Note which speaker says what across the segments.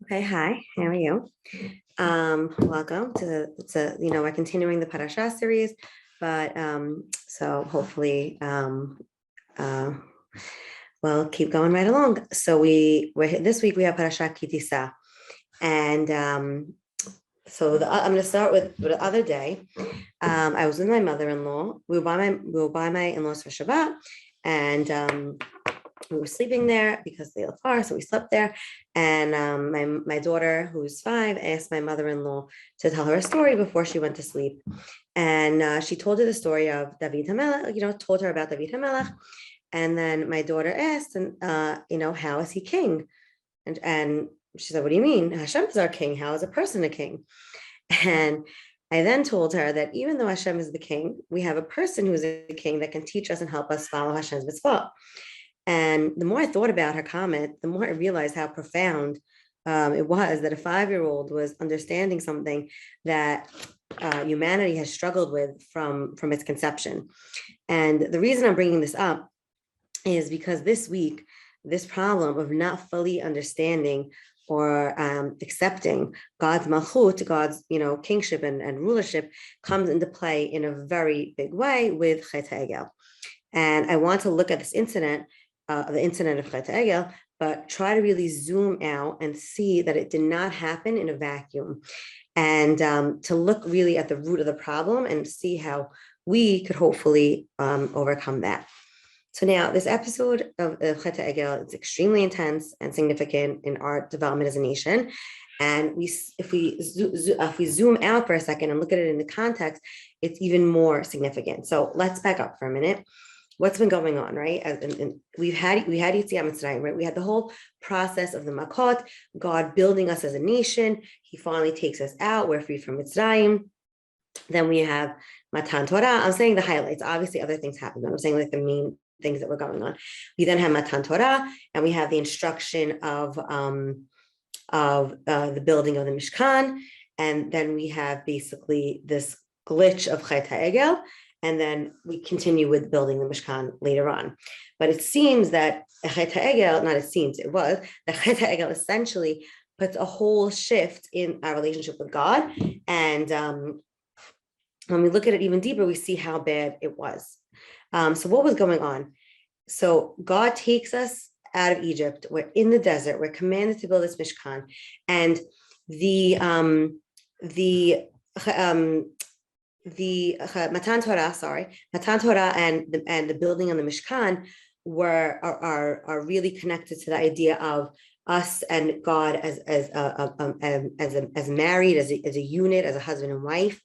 Speaker 1: Okay, hi, how are you? Welcome to we're continuing the Parasha series, but so hopefully uh we'll keep going right along. So we're this week we have Parasha Tisa, and I'm going to start with the other day. I was with my mother-in-law. We were by my in-laws for Shabbat, and we were sleeping there because they live far, so we slept there. And my daughter, who's 5, asked my mother-in-law to tell her a story before she went to sleep. And she told her the story of David HaMelech, told her about David HaMelech. And then my daughter asked, and how is he king? And she said, what do you mean? Hashem is our king. How is a person a king? And I then told her that even though Hashem is the king, we have a person who's a king that can teach us and help us follow Hashem's mitzvah. And the more I thought about her comment, the more I realized how profound it was that a 5-year-old was understanding something that humanity has struggled with from its conception. And the reason I'm bringing this up is because this week, this problem of not fully understanding or accepting God's malchut, God's kingship and rulership, comes into play in a very big way with Chet HaEgel. And I want to look at this incident, the incident of Chet HaEgel, but try to really zoom out and see that it did not happen in a vacuum, and to look really at the root of the problem and see how we could hopefully overcome that. So now this episode of Chet HaEgel is extremely intense and significant in our development as a nation. And if we zoom out for a second and look at it in the context, it's even more significant. So let's back up for a minute. What's been going on, right? And we had Yetziat Mitzrayim, right? We had the whole process of the Makot, God building us as a nation. He finally takes us out. We're free from Mitzrayim. Then we have Matan Torah. I'm saying the highlights. Obviously, other things happen, but I'm saying like the main things that were going on. We then have Matan Torah, and we have the instruction of the building of the Mishkan, and then we have basically this glitch of Chet HaEgel, and then we continue with building the Mishkan later on. But it seems that Chet HaEgel, not it seems, it was, that Chet HaEgel essentially puts a whole shift in our relationship with God, and when we look at it even deeper, we see how bad it was. So what was going on? So God takes us out of Egypt. We're in the desert. We're commanded to build this Mishkan, and the Matan Torah and the building on the Mishkan are really connected to the idea of us and God as married, as a unit, as a husband and wife.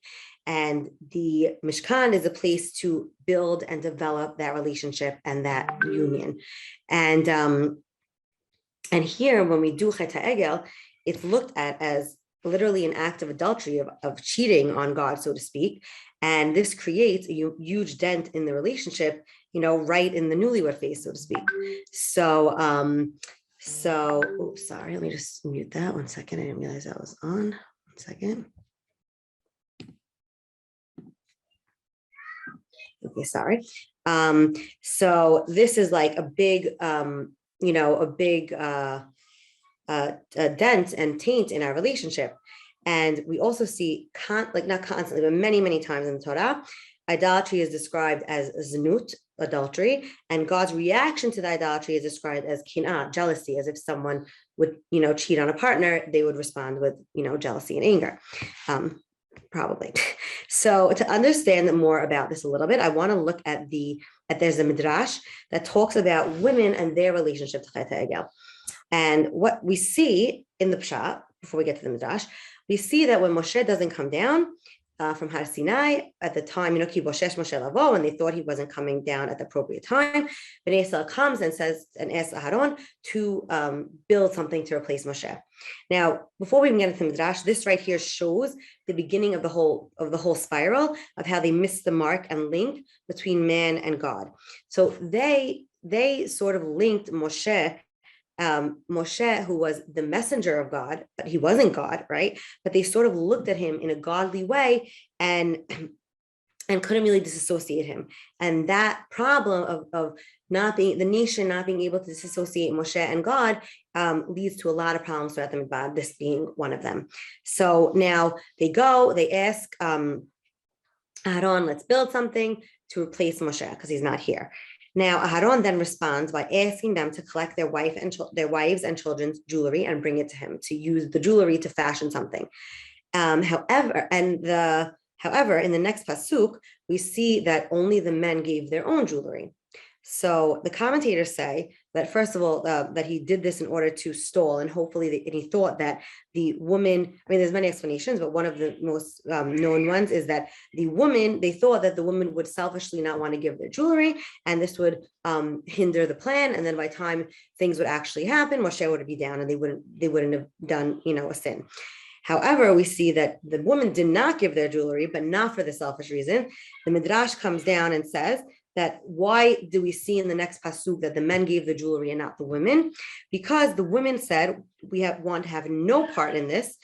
Speaker 1: And the Mishkan is a place to build and develop that relationship and that union. And here, when we do Chet HaEgel, it's looked at as literally an act of adultery, of cheating on God, so to speak. And this creates a huge dent in the relationship, right in the newlywed phase, so to speak. So, oops, sorry, let me just mute that 1 second. I didn't realize that was on. 1 second. Okay, sorry. So this is like a big, a dent and taint in our relationship. And we also see, not constantly, but many, many times in the Torah, idolatry is described as znut, adultery, and God's reaction to the idolatry is described as kinah, jealousy, as if someone would, cheat on a partner, they would respond with, jealousy and anger. Probably. So to understand more about this a little bit, I want to look at there's a midrash that talks about women and their relationship to Chet HaEgel. And what we see in the Pshat, before we get to the midrash, we see that when Moshe doesn't come down from Har Sinai at the time, Ki boshesh Moshe lavo, when they thought he wasn't coming down at the appropriate time, Bnei Yisrael comes and says and asks Aharon to build something to replace Moshe. Now, before we even get into the midrash, this right here shows the beginning of the whole spiral of how they missed the mark and link between man and God. So they sort of linked Moshe, who was the messenger of God, but he wasn't God, right? But they sort of looked at him in a godly way and couldn't really disassociate him. And that problem of the nation not being able to disassociate Moshe and God leads to a lot of problems throughout the Midbar, this being one of them. So now they ask Aaron, let's build something to replace Moshe because he's not here. Now Aaron then responds by asking them to collect their wives and children's jewelry and bring it to him to use the jewelry to fashion something. However, in the next pasuk, we see that only the men gave their own jewelry. So the commentators say that, first of all, that he did this in order to stall, and hopefully and he thought that the woman, there's many explanations, but one of the most known ones is that they thought that the woman would selfishly not want to give their jewelry, and this would hinder the plan. And then by the time things would actually happen, Moshe would be down and they wouldn't have done, a sin. However, we see that the woman did not give their jewelry, but not for the selfish reason. The Midrash comes down and says that why do we see in the next pasuk that the men gave the jewelry and not the women? Because the women said, we want to have no part in this,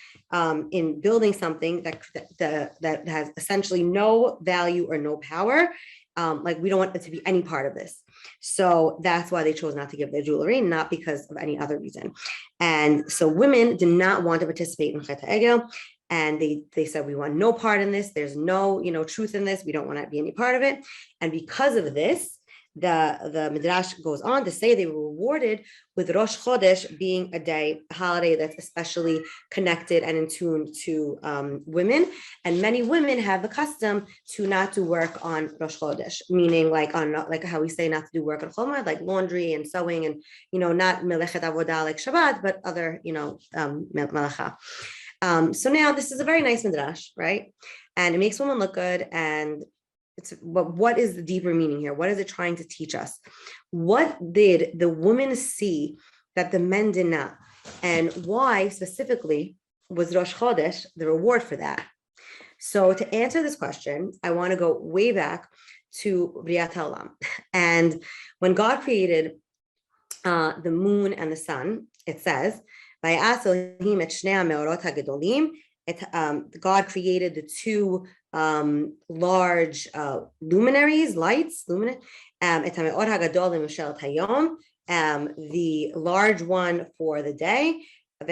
Speaker 1: in building something that has essentially no value or no power. We don't want it to be any part of this. So that's why they chose not to give their jewelry, not because of any other reason. And so women did not want to participate in Chet HaEgel. And they said, we want no part in this. There's no, truth in this. We don't want to be any part of it. And because of this, the Midrash goes on to say they were rewarded with Rosh Hodesh being a holiday that's especially connected and in tune to women. And many women have the custom to not do work on Rosh Hodesh, meaning like how we say not to do work on Chol Moed, like laundry and sewing and, not melechet avodah like Shabbat, but other, melacha. So now this is a very nice midrash, right? And it makes women look good. And what is the deeper meaning here? What is it trying to teach us? What did the women see that the men did not? And why specifically was Rosh Hodesh the reward for that? So to answer this question, I want to go way back to Briat HaOlam. And when God created the moon and the sun, it says, God created the two large luminaries, lights, the large one for the day, and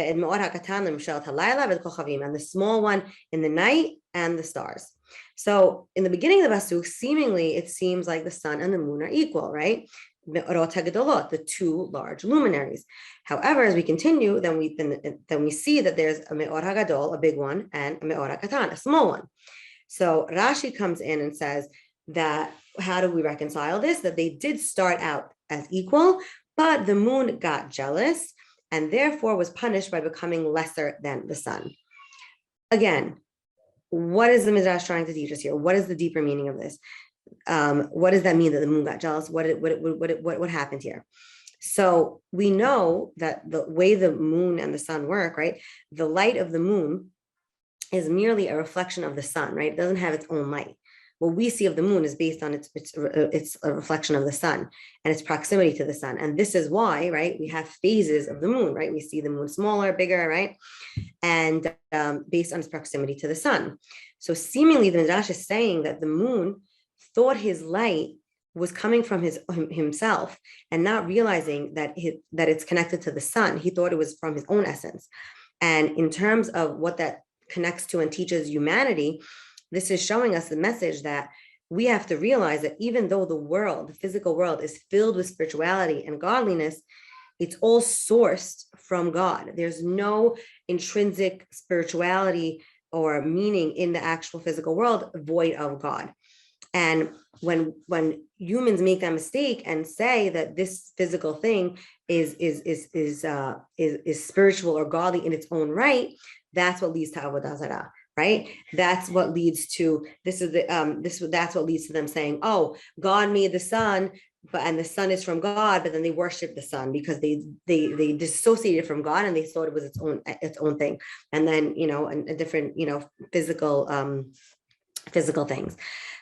Speaker 1: the small one in the night, and the stars. So in the beginning of the pasuk, seemingly it seems like the sun and the moon are equal, right? The two large luminaries. However, as we continue, then we see that there's a me'or hagadol, a big one, and a me'or hakatan, a small one. So Rashi comes in and says that how do we reconcile this? That they did start out as equal, but the moon got jealous and therefore was punished by becoming lesser than the sun. Again, what is the Midrash trying to teach us here? What is the deeper meaning of this? What does that mean that the moon got jealous? What happened here? So we know that the way the moon and the sun work, right? The light of the moon is merely a reflection of the sun, right? It doesn't have its own light. What we see of the moon is based on its a reflection of the sun and its proximity to the sun. And this is why, right, we have phases of the moon, right? We see the moon smaller, bigger, right? And based on its proximity to the sun. So seemingly the Midrash is saying that the moon thought his light was coming from himself and not realizing that it's connected to the sun. He thought it was from his own essence. And in terms of what that connects to and teaches humanity, this is showing us the message that we have to realize that even though the physical world is filled with spirituality and godliness, it's all sourced from God. There's no intrinsic spirituality or meaning in the actual physical world void of God. And when humans make that mistake and say that this physical thing is spiritual or godly in its own right, that's what leads to avodah zarah, right? That's what leads to that's what leads to them saying, "Oh, God made the sun, and the sun is from God," but then they worship the sun because they dissociated from God and they thought it was its own thing, and then a different physical things.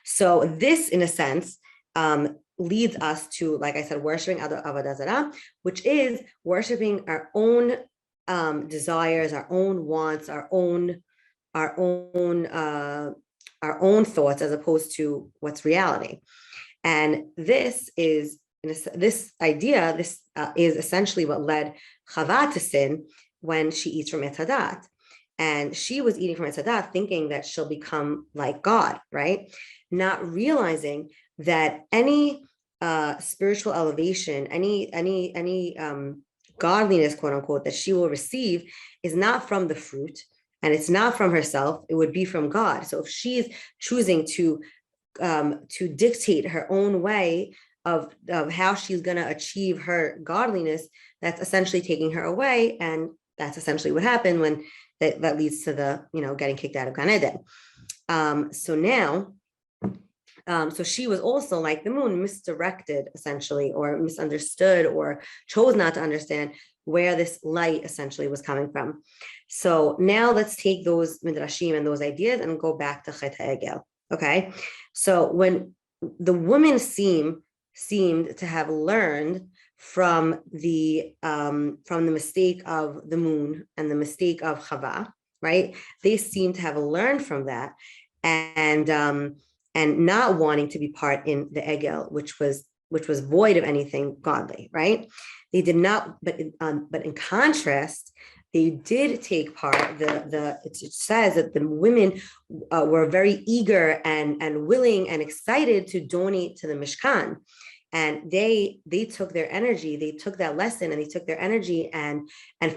Speaker 1: So this, in a sense, leads us to, like I said, worshiping avodah zarah, which is worshiping our own desires, our own wants, our own thoughts, as opposed to what's reality. And this is this idea, is essentially what led Chava to sin when she eats from Etz Hadat. And she was eating from Etz Hadat thinking that she'll become like God, right? Not realizing that any spiritual elevation, any godliness, quote unquote, that she will receive is not from the fruit, and it's not from herself. It would be from God. So if she's choosing to dictate her own way of how she's going to achieve her godliness, that's essentially taking her away, and that's essentially what happened when that leads to the getting kicked out of Gan Eden. So now. So she was also, like the moon, misdirected essentially, or misunderstood, or chose not to understand where this light essentially was coming from. So now let's take those midrashim and those ideas and go back to Chet HaEgel. Okay, so when the women seemed to have learned from the mistake of the moon and the mistake of Chava, right? They seem to have learned from that, and not wanting to be part in the Egel, which was void of anything godly, right? They did not, but in contrast, they did take part. It says that the women were very eager and willing and excited to donate to the Mishkan. And they took their energy, they took that lesson, and they took their energy and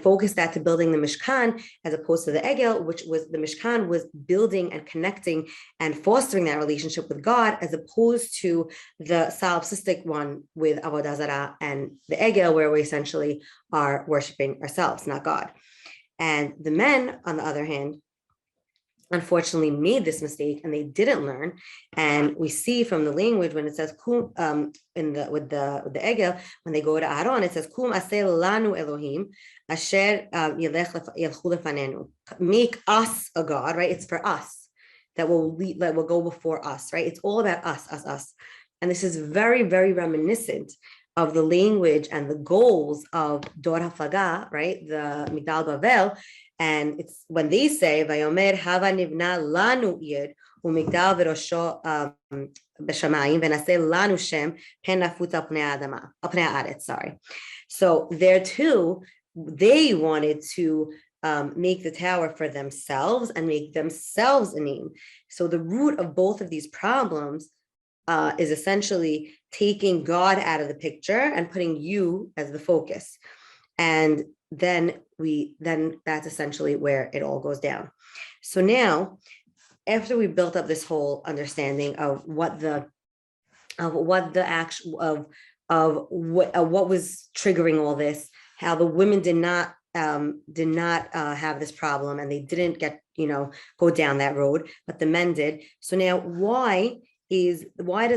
Speaker 1: focused that to building the Mishkan, as opposed to the Egel, which was the Mishkan was building and connecting and fostering that relationship with God, as opposed to the solipsistic one with Avodah Zarah and the Egel, where we essentially are worshiping ourselves, not God. And the men, on the other hand, unfortunately made this mistake, and they didn't learn. And we see from the language when it says with the Egel, when they go to Aaron, it says kum aseh lanu Elohim asher yelchu lefanenu. Make us a God, right? It's for us that will go before us, right? It's all about us. And this is very, very reminiscent of the language and the goals of Dor HaFlaga, right? The Migdal Bavel. And it's when they say, "Vayomer hava nivna lanu ir umigdal v'rosho b'shamayim v'naseh lanu shem pen nafut al pnei haaretz." Sorry. So there too, they wanted to make the tower for themselves and make themselves a name. So the root of both of these problems is essentially taking God out of the picture and putting you as the focus. And then that's essentially where it all goes down. So now, after we built up this whole understanding of what was triggering all this, how the women did not have this problem, and they didn't get go down that road, but the men did. So now, why is Rosh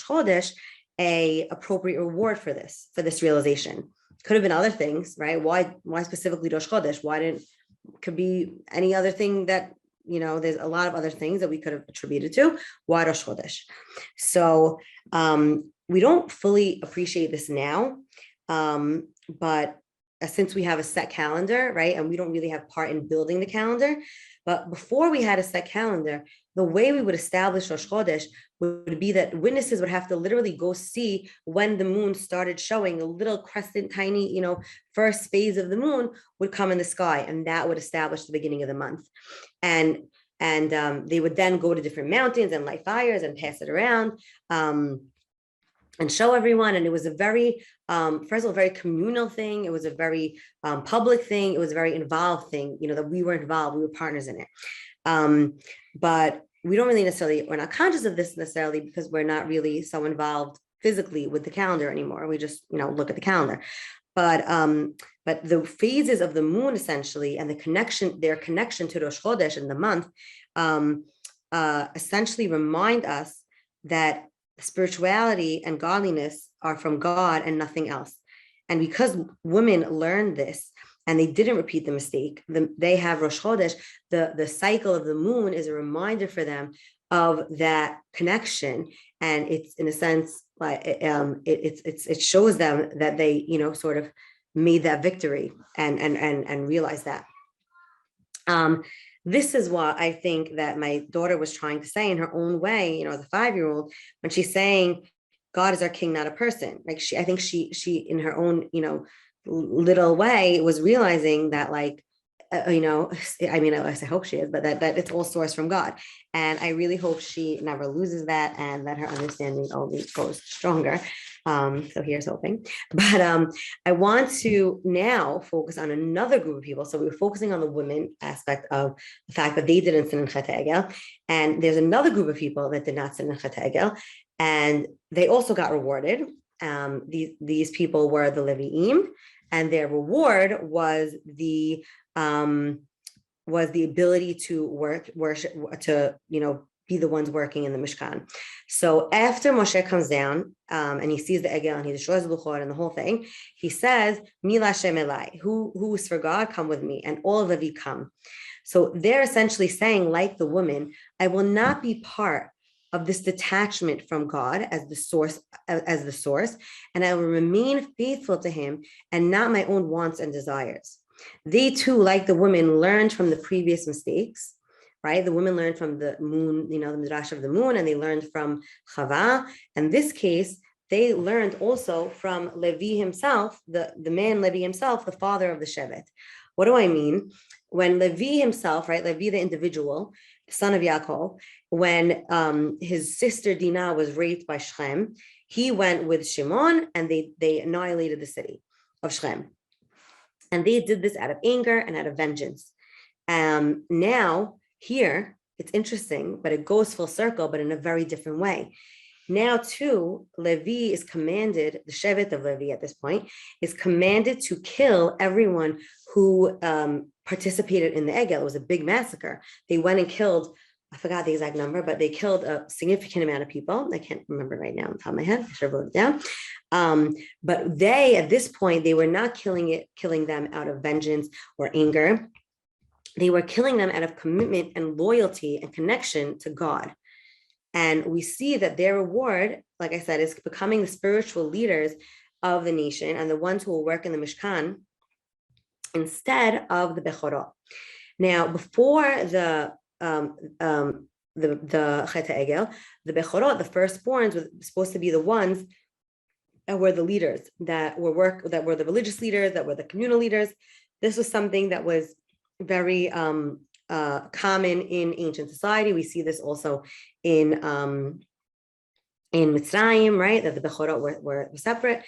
Speaker 1: Hodesh a appropriate reward for this realization? Could have been other things, right? Why specifically Rosh Hodesh? Could be any other thing that, there's a lot of other things that we could have attributed to. Why Rosh Hodesh? So we don't fully appreciate this now, but since we have a set calendar, right? And we don't really have part in building the calendar. But before we had a set calendar, the way we would establish Rosh Hodesh would be that witnesses would have to literally go see when the moon started showing. A little crescent, tiny, first phase of the moon would come in the sky, and that would establish the beginning of the month. And they would then go to different mountains and light fires and pass it around. And show everyone. And it was a very, first of all, very communal thing. It was a very public thing. It was a very involved thing, that we were involved, we were partners in it. But we don't really we're not conscious of this necessarily, because we're not really so involved physically with the calendar anymore. We just, look at the calendar. But the phases of the moon essentially, and their connection to Rosh Hodesh in the month, essentially remind us that spirituality and godliness are from God and nothing else. And because women learned this and they didn't repeat the mistake, they have Rosh Hodesh, the cycle of the moon is a reminder for them of that connection. And it's, in a sense, like it shows them that they, sort of made that victory and realized that. This is what I think that my daughter was trying to say in her own way, as a 5-year-old, when she's saying, God is our king, not a person. Like I think she in her own, little way was realizing that like, I mean, I hope she is, but that it's all sourced from God. And I really hope she never loses that and that her understanding only goes stronger. So here's hoping. But I want to now focus on another group of people. So we were focusing on the women aspect of the fact that they didn't sin in Chet Egel. And there's another group of people that did not sin in Chet Egel. And they also got rewarded. These people were the Levi'im, and their reward was the ability to worship, to be the ones working in the Mishkan. So after Moshe comes down and he sees the Egel and he destroys the Luchot and the whole thing, he says, "Mi Lashem Elai, who is for God, come with me," and all of Levi come. So they're essentially saying, like the woman, I will not be part of this detachment from God as the source, and I will remain faithful to him and not my own wants and desires. They too, like the women, learned from the previous mistakes, right? The women learned from the moon, the midrash of the moon, and they learned from Chava. In this case, they learned also from Levi himself, the man Levi himself, the father of the Shevet. What do I mean? When Levi himself, right, Levi the individual, son of Yaakov, when his sister Dinah was raped by Shechem, he went with Shimon and they annihilated the city of Shechem. And they did this out of anger and out of vengeance. Now, here, it's interesting, but it goes full circle, but in a very different way. Now, too, Levi is commanded, the Shevet of Levi at this point, is commanded to kill everyone who participated in the Egel. It was a big massacre. They went and killed, I forgot the exact number, but they killed a significant amount of people. I can't remember right now on the top of my head. I should have wrote it down. But they, at this point, they were not killing them out of vengeance or anger. They were killing them out of commitment and loyalty and connection to God. And we see that their reward, like I said, is becoming the spiritual leaders of the nation and the ones who will work in the Mishkan instead of the Bechorot. Now, before the Chet Egel, the Bechorot, the firstborns, were supposed to be the ones that were the leaders, that were the religious leaders, that were the communal leaders. This was something that was very common in ancient society. We see this also in Mitzrayim, right? That the Bechorot were separate,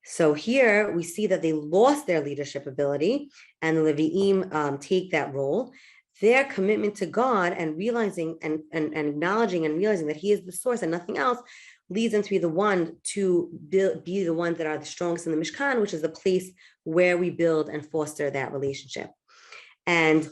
Speaker 1: so here we see that they lost their leadership ability, and the Levi'im take that role. Their commitment to God and realizing and acknowledging and realizing that He is the source and nothing else leads them to be the one to be the ones that are the strongest in the Mishkan, which is the place where we build and foster that relationship. And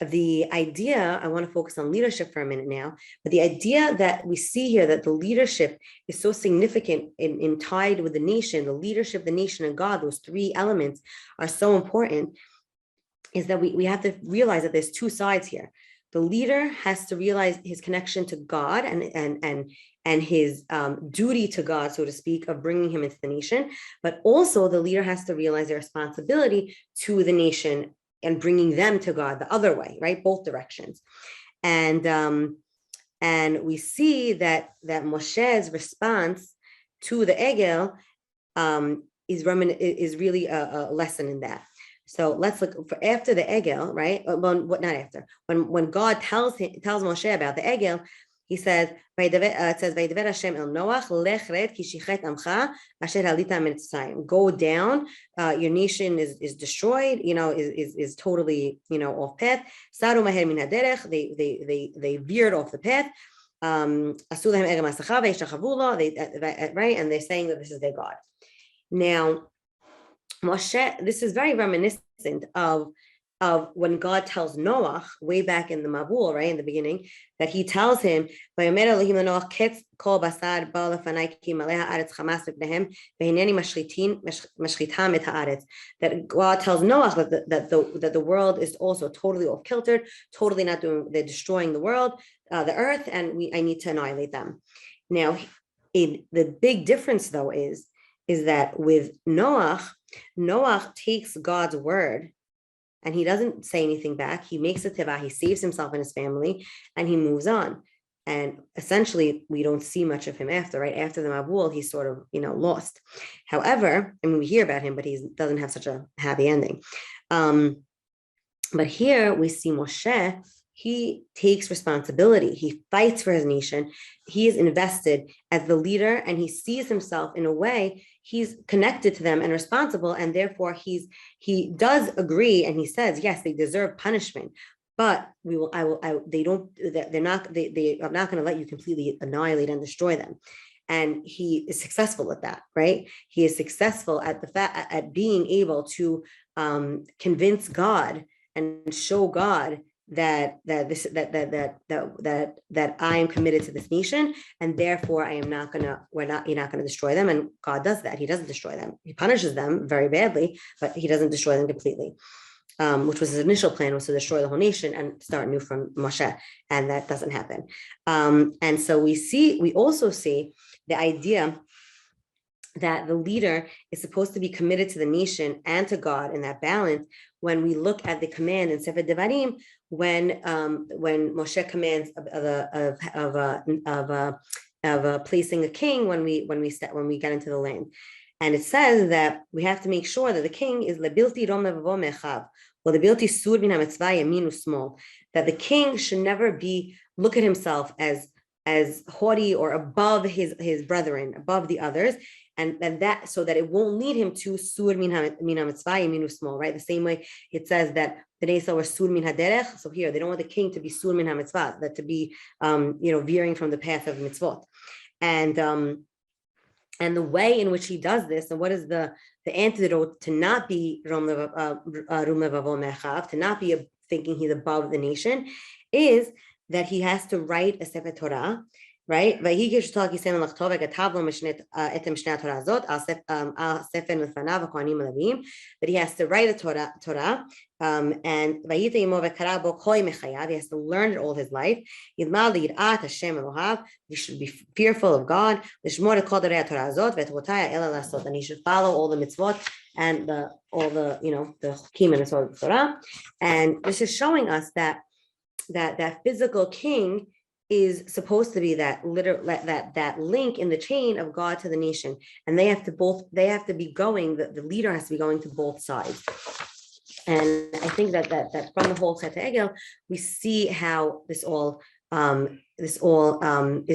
Speaker 1: the idea, I want to focus on leadership for a minute now, but the idea that we see here that the leadership is so significant in tied with the nation, the leadership, the nation, and God, those three elements are so important, is that we have to realize that there's two sides here. The leader has to realize his connection to God and his duty to God, so to speak, of bringing him into the nation, but also the leader has to realize their responsibility to the nation and bringing them to God the other way, right? Both directions. And we see that Moshe's response to the Egel is really a lesson in that. So let's look for after the Egel, right? Well, not after. When God tells Moshe about the Egel, he says, it says, "Vayidaber Hashem el Noach, lech red ki shichet amcha asher halita mitzrayim." Go down, your nation is destroyed, is totally, off path. Saru maher min haderech, they veered off the path. Asu lahem egel masacha ve'yishachavu lo, right? And they're saying that this is their God. Now, Moshe, this is very reminiscent of when God tells Noah way back in the Mabul, right, in the beginning, that he tells him, that God tells Noah that the world is also totally off kilter, totally not doing, they're destroying the world, the earth, and I need to annihilate them. Now, the big difference though is that with Noah takes God's word and he doesn't say anything back. He makes a teva, he saves himself and his family, and he moves on. And essentially, we don't see much of him after, right? After the Mabul, he's sort of, lost. However, I mean, we hear about him, but he doesn't have such a happy ending. But here we see Moshe, he takes responsibility. He fights for his nation. He is invested as the leader, and he sees himself in a way, he's connected to them and responsible. And therefore he does agree. And he says, yes, they deserve punishment, but they are not going to let you completely annihilate and destroy them. And he is successful at that, right? He is successful at at being able to convince God and show God that I am committed to this nation, and therefore you're not gonna destroy them. And God does that. He doesn't destroy them. He punishes them very badly, but he doesn't destroy them completely. Which was his initial plan, was to destroy the whole nation and start new from Moshe, and that doesn't happen. And so we also see the idea that the leader is supposed to be committed to the nation and to God in that balance. When we look at the command in Sefer Devarim, when Moshe commands of placing a king when we get into the land, and it says that we have to make sure that the king is lebilti rom levavo mechav, or lebilti sur min hamitzvah yamin usmol, that the king should never look at himself as haughty or above his brethren, above the others, and that so that it won't lead him to sur min hamitzvah yamin usmol, right? The same way it says that the Nesa were sur min haderech. So here they don't want the king to be sur min hamitzvah, that to be veering from the path of mitzvot, and the way in which he does this, and what is the antidote to not be rum levavo mechav, to not be thinking he's above the nation, is that he has to write a Sefer Torah, right? That he has to write a Torah, and he has to learn it all his life. He should be fearful of God, and he should follow all the mitzvot and all the chukim and the Torah. And this is showing us that physical king is supposed to be that link in the chain of God to the nation, and they have to be going. The leader has to be going to both sides. And I think that from the whole Chet Egel, we see how this all is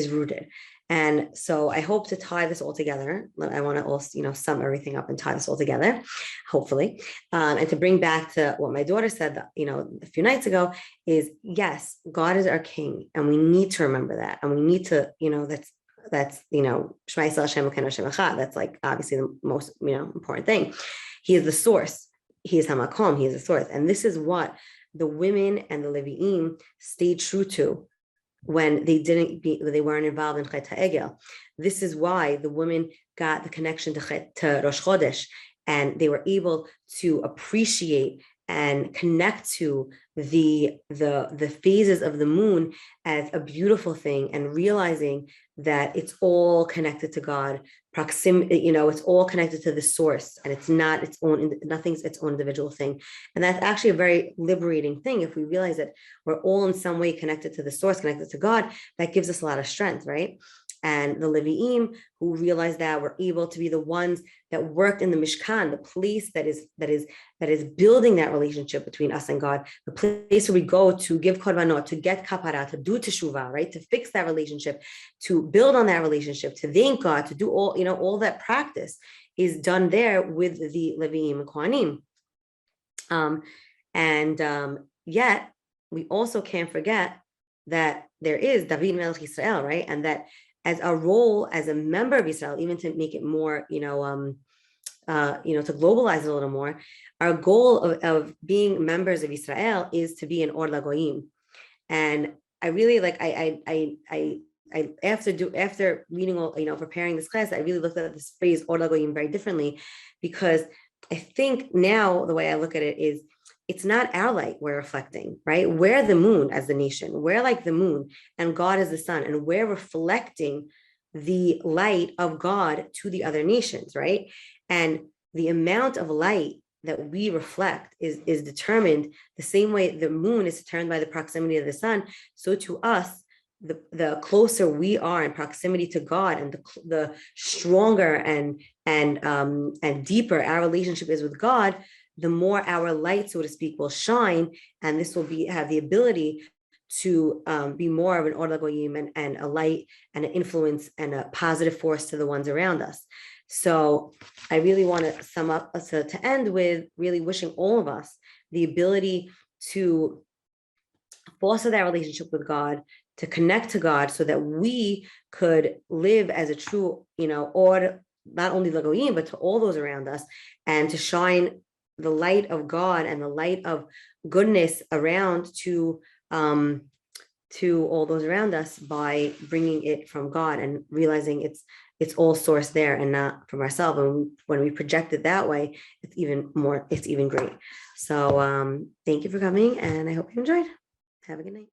Speaker 1: rooted. And so I hope to tie this all together. I want to also, sum everything up and tie this all together, hopefully. And to bring back to what my daughter said, a few nights ago, is yes, God is our king, and we need to remember that, and we need to, that's Shema Yisrael Hashem Elokeinu Hashem Echad. That's like obviously the most important thing. He is the source. He is Hamakom. He is the source, and this is what the women and the Levi'im stayed true to when they weren't involved in Chet HaEgel. This is why the women got the connection to Rosh Hodesh, and they were able to appreciate and connect to the phases of the moon as a beautiful thing, and realizing that it's all connected to God. Proximity, it's all connected to the source, and it's not nothing's its own individual thing. And that's actually a very liberating thing. If we realize that we're all in some way connected to the source, connected to God, that gives us a lot of strength, right? And the Levi'im, who realized that, were able to be the ones that worked in the Mishkan, the place that is building that relationship between us and God, the place where we go to give korbanot, to get kapara, to do teshuvah, right, to fix that relationship, to build on that relationship, to thank God, to do all that practice is done there with the Levi'im and Kohanim. Yet we also can't forget that there is David Melech Yisrael, right, and that as a role as a member of Israel, even to make it more, to globalize it a little more, our goal of being members of Israel is to be an Or LaGoyim. And I really after reading all, preparing this class, I really looked at this phrase Or LaGoyim very differently, because I think now the way I look at it is, it's not our light we're reflecting, right? We're the moon as the nation. We're like the moon, and God is the sun, and we're reflecting the light of God to the other nations, right? And the amount of light that we reflect is determined the same way the moon is determined by the proximity of the sun. So to us, the closer we are in proximity to God, and the stronger and deeper our relationship is with God, the more our light, so to speak, will shine, and this will have the ability to be more of an or lagoyim, and a light and an influence and a positive force to the ones around us. So I really want to sum up, to end with really wishing all of us the ability to foster that relationship with God, to connect to God, so that we could live as a true, or not only Lagoyim, but to all those around us, and to shine the light of God and the light of goodness around to all those around us, by bringing it from God and realizing it's all sourced there and not from ourselves. And when we project it that way, it's even great. So thank you for coming, and I hope you enjoyed. Have a good night.